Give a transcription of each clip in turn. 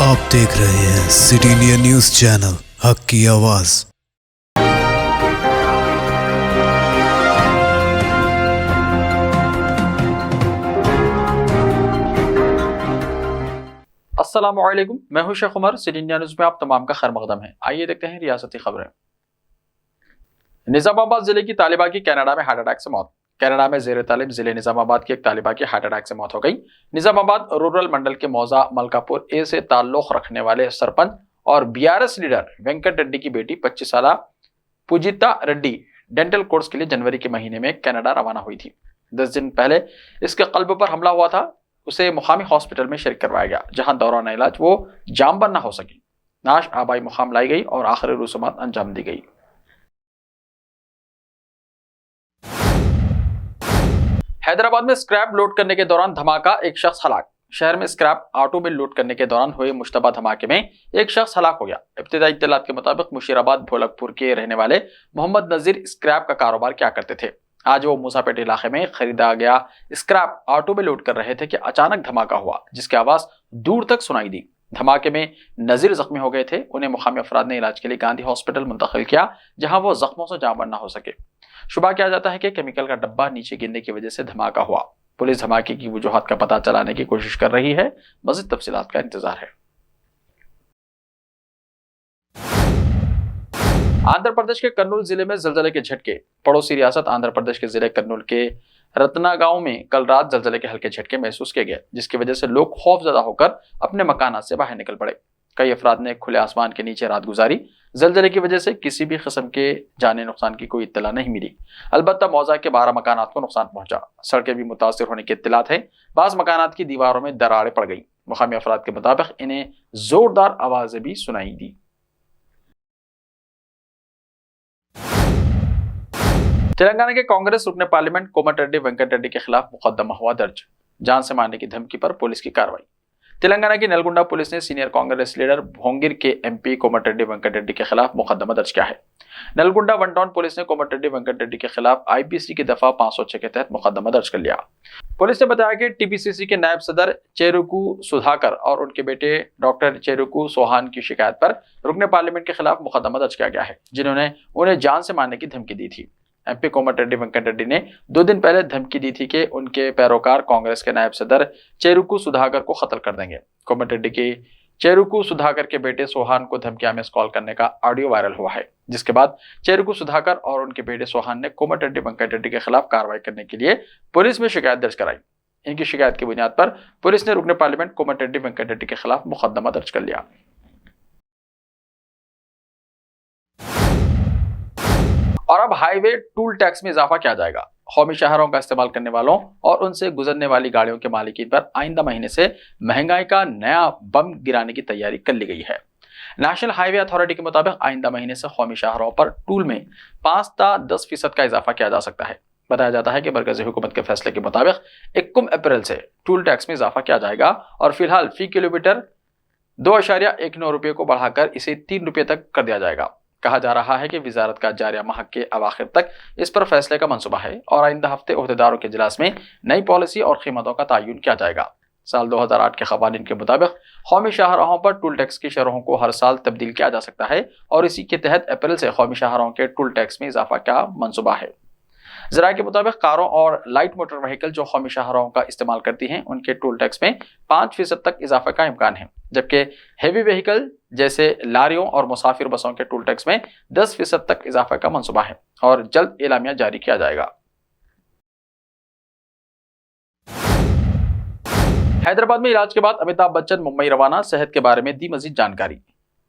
आप देख रहे हैं सिटी इंडिया न्यूज चैनल, हक की आवाज। अस्सलामुअलैकुम, मैं हूं Sheikh Umar. City India News में आप तमाम का खैर मकदम है। आइए देखते हैं रियासती खबरें। निजामाबाद जिले की तालिबा की कनाडा में हार्ट अटैक से मौत। कनाडा में जेर तालिब जिले निजामाबाद की एक तालिबा की हार्ट अटैक से मौत हो गई। निजामाबाद रूरल मंडल के मौजा मलकापुर ए से ताल्लुक रखने वाले सरपंच और बीआरएस लीडर वेंकट रेड्डी की बेटी 25 साल पूजिता रेड्डी डेंटल कोर्स के लिए जनवरी के महीने में कनाडा रवाना हुई थी। 10 दिन पहले इसके कल्ब पर हमला हुआ था। उसे मुकामी हॉस्पिटल में शरीक करवाया गया, जहां दौरान इलाज वो जामबंद न हो सकी। नाश आबाई मुकाम लाई गई और आखिरी रसूमात अंजाम दी गई। हैदराबाद में स्क्रैप लोड करने के दौरान धमाका, एक शख्स हलाक। शहर में स्क्रैप ऑटो में लोड करने के दौरान हुए मुश्तबा धमाके में एक शख्स हलाक हो गया। इब्तिदाई इत्तलात के मुताबिक मुशीराबाद भोलकपुर के रहने वाले मोहम्मद नजीर स्क्रैप का कारोबार किया करते थे। आज वो मूसापेट इलाके में खरीदा गया स्क्रैप ऑटो में लोड कर रहे थे कि अचानक धमाका हुआ, जिसकी आवाज दूर तक सुनाई दी। धमाके में नजीर जख्मी हो गए थे। उन्हें मुकामी अफराद ने इलाज के लिए गांधी हॉस्पिटल मुंतकिल किया, जहां वो जख्मों से जांबंद न हो सके। शुबा किया जाता है कि केमिकल का डब्बा नीचे गिरने की वजह से धमाका हुआ। पुलिस धमाके की वजूहात का पता चलाने की कोशिश कर रही है। मज़ीद तफसीलात का इंतजार है। आंध्र प्रदेश के कर्नूल जिले में जलजले के झटके। पड़ोसी रियासत आंध्र प्रदेश के जिले कर्नूल के रत्नागांव में कल रात जलजले के हल्के झटके महसूस किए गए, जिसकी वजह से लोग खौफजदा होकर अपने मकानात से बाहर निकल पड़े। कई अफराद ने खुले आसमान के नीचे रात गुजारी। जलजले की वजह से किसी भी किस्म के जाने नुकसान की कोई इत्तला नहीं मिली। अलबत्ता मौजा के 12 मकानात को नुकसान पहुंचा। सड़कें भी मुतासिर होने की इत्तलात है। बास मकानात की दीवारों में दरारें पड़ गई। मुकामी अफराद के मुताबिक इन्हें जोरदार आवाजें भी सुनाई दी। तेलंगाना के कांग्रेस रुकने पार्लियामेंट कोमटिरेड्डी वेंकट रेड्डी के खिलाफ मुकदमा हुआ दर्ज। जान से मारने की धमकी पर पुलिस की कार्रवाई। तेलंगाना की नलगुंडा पुलिस ने सीनियर कांग्रेस लीडर भोंगिर के एमपी कोमटिरेड्डी वेंकट रेड्डी के खिलाफ मुकदमा दर्ज किया है। नलगुंडा वन टाउन पुलिस ने कोमटिरेड्डी वेंकट रेड्डी के खिलाफ आईपीसी की दफा 506 के तहत मुकदमा दर्ज कर लिया। पुलिस ने बताया कि टीपीसीसी के नायब सदर चेरुकू सुधाकर और उनके बेटे डॉक्टर चेरुकू सोहान की शिकायत पर रुकने पार्लियामेंट के खिलाफ मुकदमा दर्ज किया गया है, जिन्होंने उन्हें जान से मारने की धमकी दी थी। एमपी कोमटिरेड्डी वेंकट रेड्डी ने 2 दिन पहले धमकी दी थी कि उनके पैरोकार कांग्रेस के नायब सदर चेरुकू सुधाकर को कत्ल कर देंगे। कोमटिरेड्डी के चेरुकू सुधाकर के बेटे सोहान को धमकियां मिस कॉल करने का ऑडियो वायरल हुआ है, जिसके बाद चेरुकू सुधाकर और उनके बेटे सोहान ने कोमटिरेड्डी वेंकट रेड्डी के खिलाफ कार्रवाई करने के लिए पुलिस में शिकायत दर्ज कराई। इनकी शिकायत की बुनियाद पर पुलिस ने रुकने पार्लियामेंट कोमटिरेड्डी वेंकट रेड्डी के खिलाफ मुकदमा दर्ज कर लिया। और अब हाईवे टूल टैक्स में इजाफा किया जाएगा। कौमी शहरों का इस्तेमाल करने वालों और उनसे गुजरने वाली गाड़ियों के मालिकीन पर आइंदा महीने से महंगाई का नया बम गिराने की तैयारी कर ली गई है। नेशनल हाईवे अथॉरिटी के मुताबिक आइंदा महीने से कौमी शहरों पर टूल में 5 से 10% का इजाफा किया जा सकता है। बताया जाता है कि मरकजी हुकूमत के फैसले के मुताबिक 21 अप्रैल से टूल टैक्स में इजाफा किया जाएगा और फिलहाल फी किलोमीटर 2.19 रुपये को बढ़ाकर इसे 3 रुपये तक कर दिया जाएगा। कहा जा रहा है कि वजारत का जारिया माह के अवाखिर तक इस पर फैसले का मंसूबा है और आइंदा हफ्ते ओहदेदारों के इजलास में नई पॉलिसी और कीमतों का तयन किया जाएगा। साल 2008 के कवानीन के मुताबिक कौमी शाहराहों पर टूल टैक्स की शरहों को हर साल तब्दील किया जा सकता है और इसी के तहत अप्रैल से कौमी शाहराहों के टूल टैक्स में इजाफा का मंसूबा है। जरा के मुताबिक कारों और लाइट मोटर व्हीकल जो कौमी शाहराहों का इस्तेमाल करती हैं, उनके टूल टैक्स में 5% तक इजाफा का इम्कान है, जबकि हेवी व्हीकल जैसे लारियों और मुसाफिर बसों के टूल टैक्स में 10% तक इजाफा का मंसूबा है और जल्द एलामिया जारी किया जाएगा। हैदराबाद में इलाज के बाद अमिताभ बच्चन मुंबई रवाना, सेहत के बारे में दी मजीद जानकारी।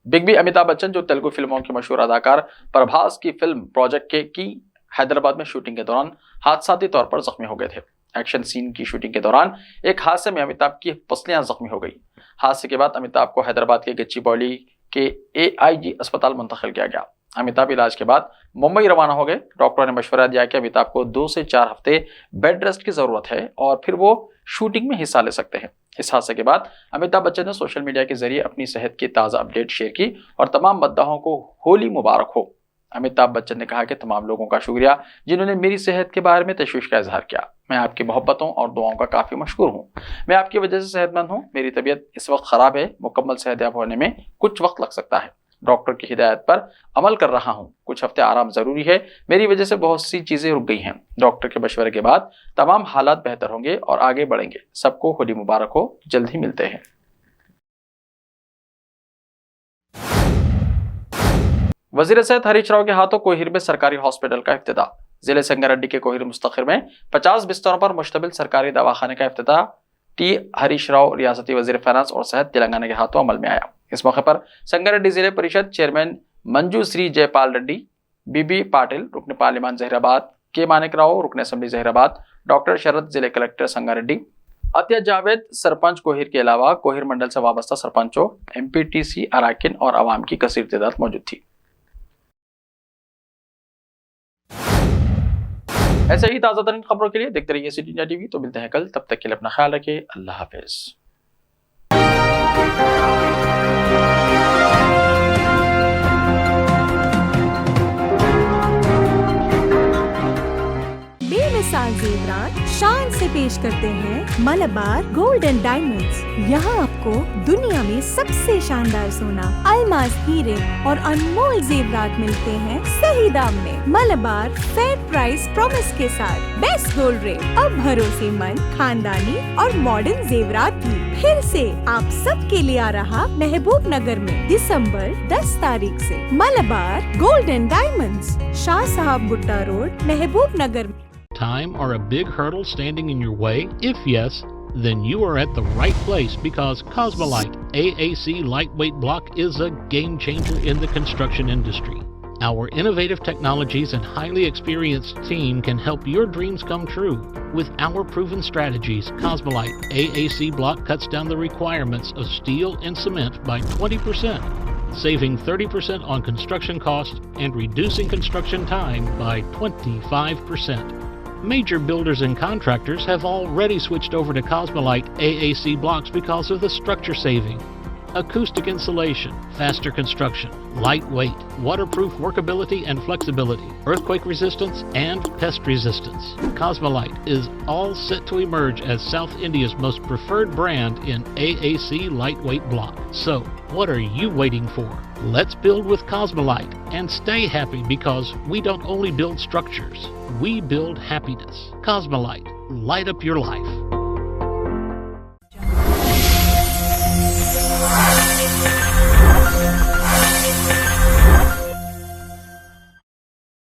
बिग बी अमिताभ बच्चन जो तेलुगु फिल्मों के मशहूर अदाकार प्रभास की फिल्म प्रोजेक्ट की हैदराबाद में शूटिंग के दौरान हादसाती तौर पर जख्मी हो गए थे। एक्शन सीन की शूटिंग के दौरान एक हादसे में अमिताभ की पसलियां जख्मी हो गई। हादसे के बाद अमिताभ को हैदराबाद के गच्चीबौली के AIG अस्पताल मुंतकिल किया गया। अमिताभ इलाज के बाद मुंबई रवाना हो गए। डॉक्टरों ने मशवरा दिया कि अमिताभ को 2 से 4 हफ्ते बेड रेस्ट की जरूरत है और फिर वो शूटिंग में हिस्सा ले सकते हैं। इस हादसे के बाद अमिताभ बच्चन ने सोशल मीडिया के जरिए अपनी सेहत की ताज़ा अपडेट शेयर की और तमाम मद्दाहों को होली मुबारक हो। अमिताभ बच्चन ने कहा कि तमाम लोगों का शुक्रिया जिन्होंने मेरी सेहत के बारे में तशवीश का इजहार किया। मैं आपकी मोहब्बतों और दुआओं का काफ़ी मशहूर हूँ। मैं आपकी वजह से सेहतमंद हूँ। मेरी तबीयत इस वक्त ख़राब है। मुकम्मल सेहतयाब होने में कुछ वक्त लग सकता है। डॉक्टर की हिदायत पर अमल कर रहा हूँ। कुछ हफ्ते आराम ज़रूरी है। मेरी वजह से बहुत सी चीज़ें रुक गई हैं। डॉक्टर के मशवरे के बाद तमाम हालात बेहतर होंगे और आगे बढ़ेंगे। सबको होली मुबारक हो। जल्द ही मिलते हैं। वजीर सेहत हरीश राव के हाथों कोहिर में सरकारी हॉस्पिटल का इफ्तिताह। जिले संगारेड्डी के कोहिर मुस्तखिर में 50 बिस्तरों पर मुश्तमिल सरकारी दवाखाने का इफ्तिताह टी हरीश राव रियासती वजीर फाइनेंस और सेहत तेलंगाना के हाथों अमल में आया। इस मौके पर संगारेड्डी जिले परिषद चेयरमैन मंजू श्री जयपाल रेड्डी, बीबी पाटिल, रुकन पार्लिमान जहीराबाद, के मानिक राव, रुकन असेंबली जहीराबाद, डॉक्टर शरद, जिले कलेक्टर संगारेड्डी, अतिया जावेद, सरपंच कोहिर के अलावा कोहिर मंडल से वाबस्ता सरपंचों, एमपीटीसी अराकिन और आवाम की कसीर तादाद मौजूद थी। ऐसे ही ताज़ा तरीन खबरों के लिए देखते रहिए सिटी इंडिया टीवी। तो मिलते हैं कल, तब तक के लिए अपना ख्याल रखिए। अल्लाह हाफिज। बेमिसाल जेवरात शान से पेश करते हैं मलबार गोल्ड एंड डायमंड्स। यहाँ आपको दुनिया में सबसे शानदार सोना, अलमास, हीरे और अनमोल जेवरात मिलते हैं सही दाम में। मलबार फेयर प्राइस प्रॉमिस के साथ बेस्ट गोल्ड रेट। अब भरोसेमंद, खानदानी और मॉडर्न जेवरात भी फिर से आप सबके लिए आ रहा महबूब नगर में दिसंबर 10 तारीख से। Malabar gold and diamonds, Shah साहब Gutta road, Mehboob Nagar. Time or a big hurdle standing in your way? If yes, then you are at the right place, because Cosmolite AAC lightweight block is a game changer in the construction industry. Our innovative technologies and highly experienced team can help your dreams come true. With our proven strategies, Cosmolite AAC block cuts down the requirements of steel and cement by 20%, saving 30% on construction costs and reducing construction time by 25%. Major builders and contractors have already switched over to Cosmolite AAC blocks because of the structure saving, acoustic insulation, faster construction, lightweight, waterproof workability and flexibility, earthquake resistance, and pest resistance. Cosmolite is all set to emerge as South India's most preferred brand in AAC lightweight block. So, what are you waiting for? Let's build with Cosmolite and stay happy, because we don't only build structures, we build happiness. Cosmolite, light up your life.